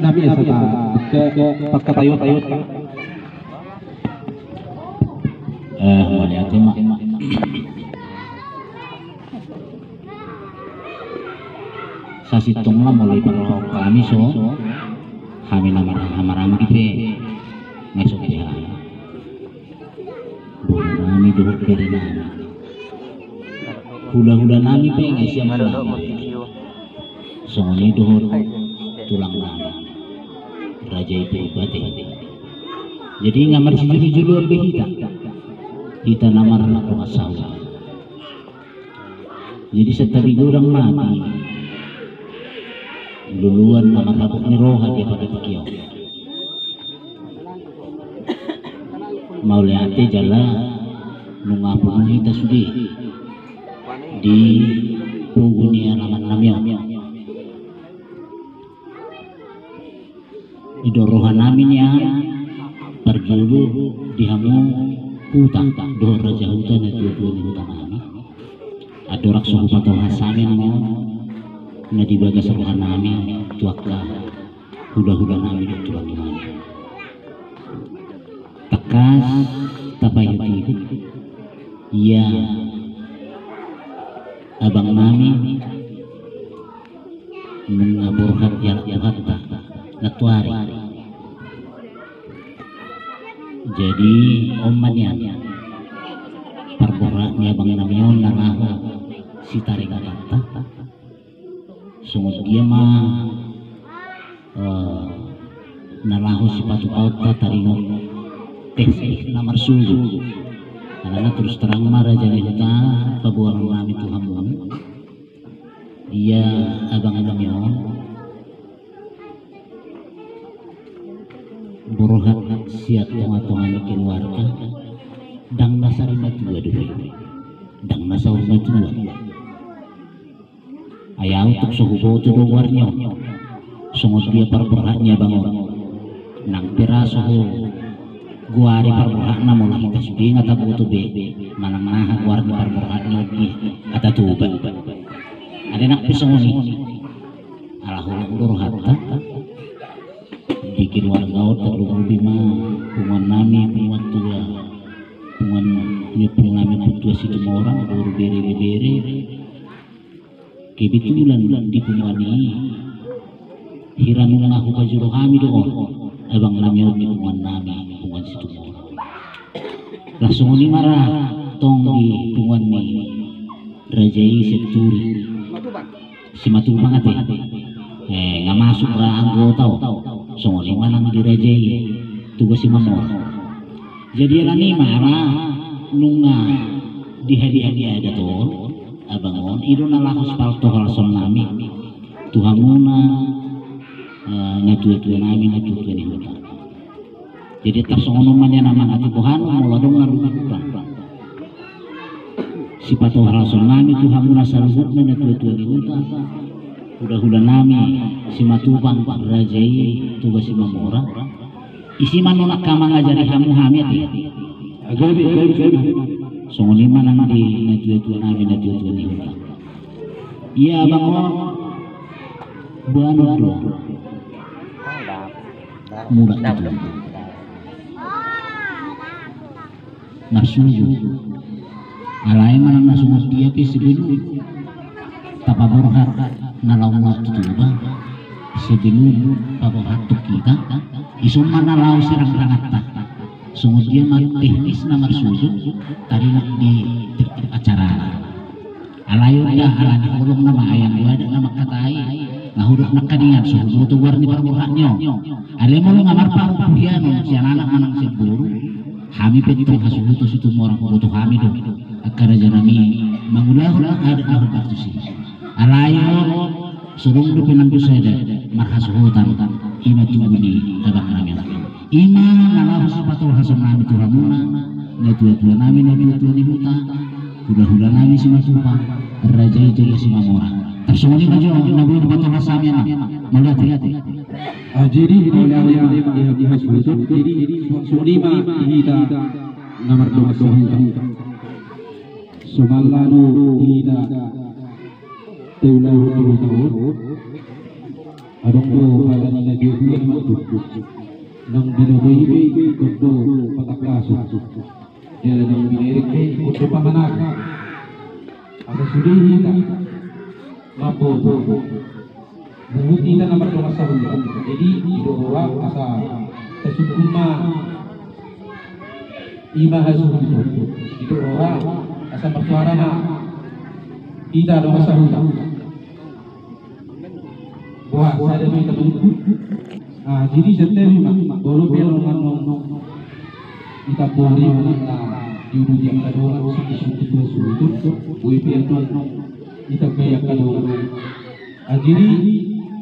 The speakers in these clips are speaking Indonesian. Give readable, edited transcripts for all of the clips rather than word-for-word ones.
Nami sa ke pagkatayot-tayot ka. Mali ate mak. Sa sitong lah mulai paroh kami so kami naman hamarang gipe ngesok dia nami dohot dari nami hula-hula nami pe ngesya nami songoni dohot tulang nami raja itu bate jadi ngamar si julu-juluan be hita namar na pengasawa jadi setelah orang mati duluan nama kabuk ni roha dia pada pikir mau lihat jala nungapun kita sudi di pugunia nama namanya idorohan namanya perjulu dihamu hutang doh raja hutan itu hutan nami ada rak suhu patol hasamen mau na dibaga sa bukan nami tuakla huda-huda nami di tulang nami tekas tapayut hidup iya abang nami mengaburhat hatta natuari jadi omannya perboraknya abang nami on naraho si tarik hatta sungguh dia mah nalahu sepatu pauta taringo teh namar sulu karena terus terang marah jadi kita pabuang nami Tuhanmu dia abang-abangnya buruhat siat tonga-tonga keluarga dang nasar matua dulu dang nasar matua ayah untuk suhu tu luarnya sungguh dia perberatnya bangun nang pira suhu guari perberatnya mulai kita sudi ngata butuh be manang nah guari perberatnya di kata tuba ada nak pisang ini alahul durhata bikin warga terlalu bima pungan nami pungan tua pungan nyepung nami putua situ orang baru beri kebetulan di pungwani hiranung ngaku kajuro kami doon abang namyo di pungwan nami pungwan situ langsung ni marah tong di pungwan ni rajai seturi si matu banget nggak masuk ra anggota so ni manang di rajai tugas si mamor jadi nani marah nunga di hadiah ada tuh abangon ido na lakas palto halson nami tuhamuna natu-tu nami natu-tu ni huta jadi tarsongonomannya nama ati Tuhan muladong narukutan si pato halson nami tuhamuna salubutna natu-tu ni huta huda-huda nami si matubang rajai tugas si mamora isi manonak kama ngajari hamu hamit ya agabi songoli manang di natu nami natu ni huta iya abang mo buano do muda itu nasuju alai manang nasuju dia pi sebinu tapaborhat nalaw tutuba sebinu paborhat kita isuma nalaw sirang rangatta sungguh dia teknis nomor susu tadi di acara alayo dah alani ulung nama ayam gua ada nama katai nah huruf nakadingan suhu tu warni permukaannya ale mau ngamar parupian si anak manang seburu kami penting hasil itu situ orang butuh kami dong akar janami mangulah ada nama batu sih alayo surung du penampu saya marhasuhutan ima tunguni abang namanya ima nalahu sipatul hasan nami tuhamuna natu-tu nami natu-tu ni huta hula-hula nami si masupa raja itu si mamora tersungguh aja nabi batul hasamnya melihat jadi oleh di hasil itu jadi sulima kita nomor 2 sumalanu kita teulahu tahun adong do halani na gibuan mo nang binubuhi kudo patakaso dia nang binirik kudo pamanak asa sudihi ka mapo buhuti na naman yung masahulan jadi idowa asa kasuguma ima hasuhuto idowa asa masuara na ida do masahulan buah saya may tabunod jadi setiap bolo pero manong itapuri na yudo yang kadongan suki suki uy pero itagay kadongan jadi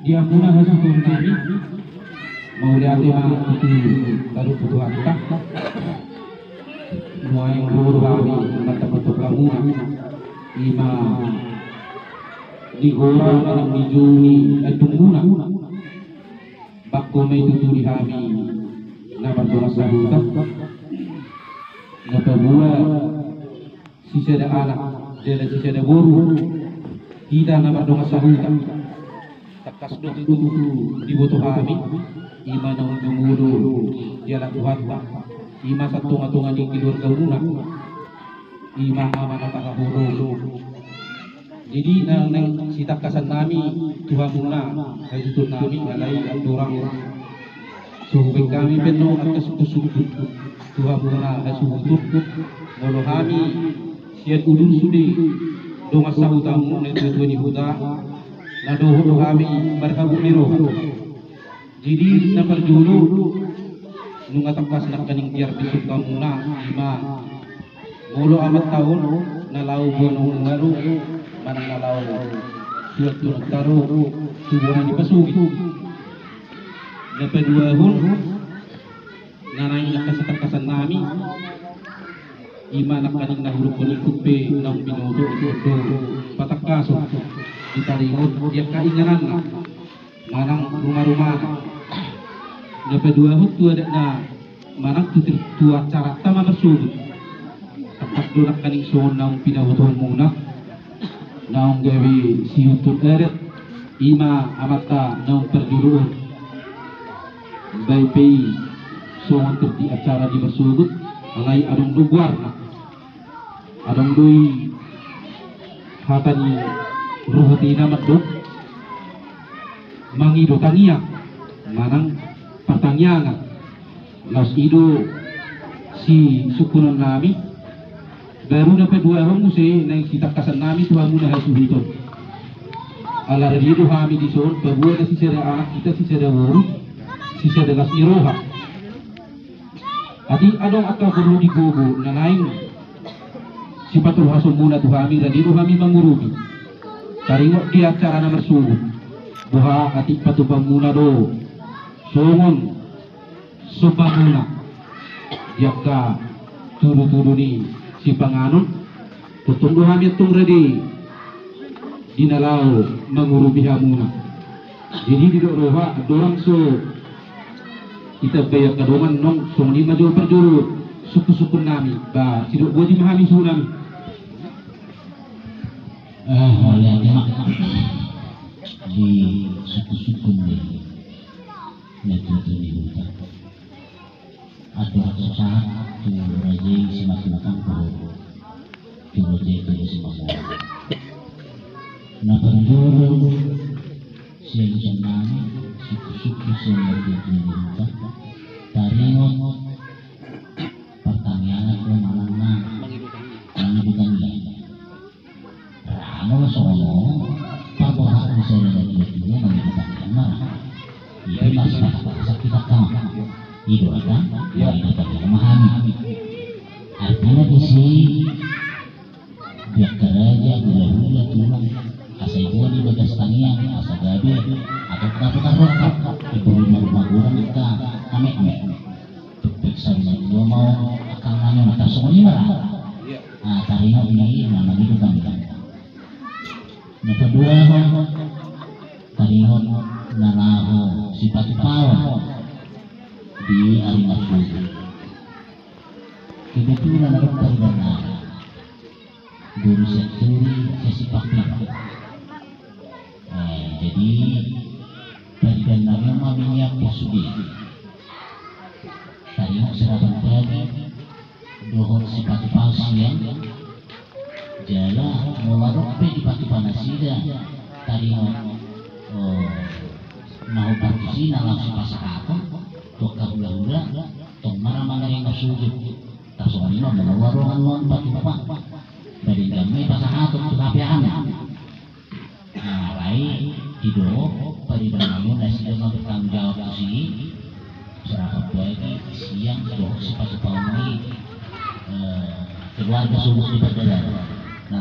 dia muna hasutun namin mauliati itu taruh butuhan tak mua yang buru kami matapatok kamu ima di orang yang dijuni tunguna bakko may tutuli kami na berdoa sahuta na pabua sisa da anak dia sisa da guru kita na berdoa sahuta takas do dibutuh kami ima na undumulo dia lakuhat ima sa tunga-tunga ni keluarga muna ima ama na takahuro jadi nang sitakasan nami Tuhan muna ay tutun nami alay ang durang suhubing kami penuh at kasukusukut Tuhan muna ay suhutut molo kami siya ulun sudi dongas sa hutang muna ito ni huda na doho kami markabumiro jadi naparjulo nung atakas na kaning tiar bisuk ka muna ima molo amat tahun nalaw bunong ngaro manang nalaw suat turut taro subuhan di pasugi na paduahon nanay nakasatakasan nami ima na kaning nahulog ko ni kupe ng binodo do patakaso ditaringot dia kainganan na manang rumah-rumah na paduahon tu ada na manang tua cara tama marsugod tapat do na kaning soon ng pinahutuhan muna naong gawi si YouTube eret ima amata naong perjuruan baypay so untuk di acara di Masugut alay adong lugar na adong doy hatani ruhati na matdok mangido taniya manang pertanyaan laos ido si sukunan nami baru na dua orang musi nang sitakasan nami Tuhan muna hasuhito ala redido kami di son pabua na si sada anak kita si sada wuru si sada gas iroha adi adong atau perlu digogo na naing si patul hasun muna tu kami redido kami mangurugi taringok di acara na marsugut buha ati patupang muna do songon sopa muna yakka turu-turu ni si panganon tutunggu kami tung ready dinalaw mangurubiha muna jadi di roha dorang so kita bayar kadongan nong song ni maju perjuru suku-suku nami ba sidok gua di mahami sunami oleh di suku-suku ni di hutan atau sesaat tu raja si makan ko tu raja tu si makan na penduro si jangan suku-suku si hutan taringot pertanyaan ko mana mangidutan dia rano sono pabohak bisa dia mangidutan mana itu pas kita tahu itu kan yang kita memahami artinya di sini dia kerja hula tulang asal ibu di bagas tanian asal gabi atau kita rokok ibu rumah orang kita ame periksa dua mau akan nanya mata semuanya nah taringan ini nama itu kan yang kedua taringan naraho sifat power di alimat suku kebetulan ada tarian guru sekturi sesi pakti jadi Pusdi tayong serapan pagi dohor si pati palsian jala mularope di pati panasida tayong nahu partisina langsung pasakakon tok kahula-hula tok marah-marah yang ngasugit tasoanino malawarongan luan pati pa dari kami pasakakon tok kapiaan nah lain tido paribangun nasi dengan bertanggung jawab ke sini serapat pagi siang doh si pati palmi keluarga sungguh di perjalanan. Nah,